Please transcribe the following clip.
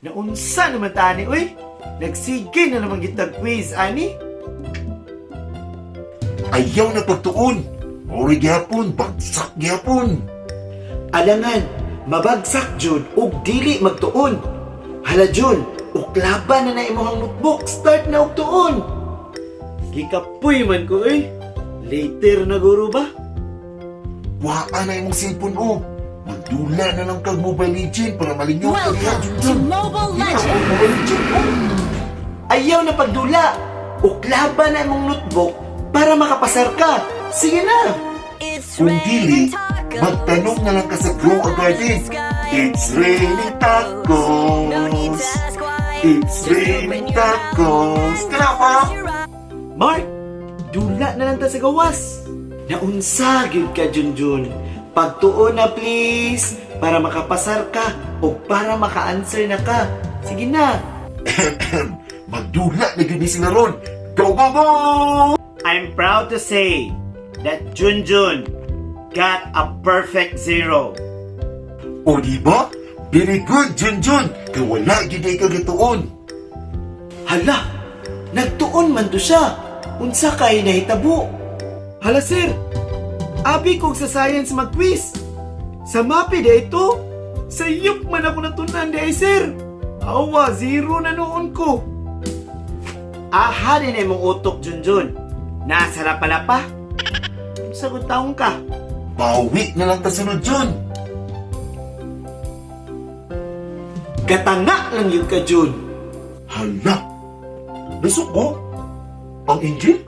Naunsa naman tani, uy? Nagsige na naman gitag quiz, ani? Ayaw na pagtuon. Ori gyapon, bagsak gyapon. Alangan, mabagsak jud ug dili magtuon. Hala jud, uklaban na na imong notebook, start na og tuon. Gikapoy man ko, uy. Later na guro ba? Waan na imong cellphone o. Magdula na lang kag Mobile Legend para malingaw ka diha, Welcome to Junjun. Mobile Ikaw, Legends! Mobile Legend, oh. Ayaw na pagdula. Uklaban na imong notebook para makapasar ka. Sige na. Kung dili, magtanong na lang ka sa Grow a Garden. It's raining tacos. It's raining tacos. Kalama! Mark, dula na lang ta sa gawas. Naunsa gyud ka, Junjun. Pagtuon na please, para makapasar ka o para maka-answer na ka. Sige na. Magdula na gini sila ron. Go, go, go! I'm proud to say that Junjun got a perfect 0. O diba? Very good, Junjun. Kaya wala gini ka gituon. Hala, nagtuon man to siya. Unsa kay nahitabo? Hala sir, abi kog sa science mag-quiz. Sa mapi da ito, sayop man ako natunan di ay sir. Awa, 0 na noon ko. Aha din ay mong utok, Junjun. Nasa lapa-lapa. Sagot taong ka. Bawi na lang kasunod, Jun. Katanga lang yun ka, Jun. Hala. Nasuko? Ang engine?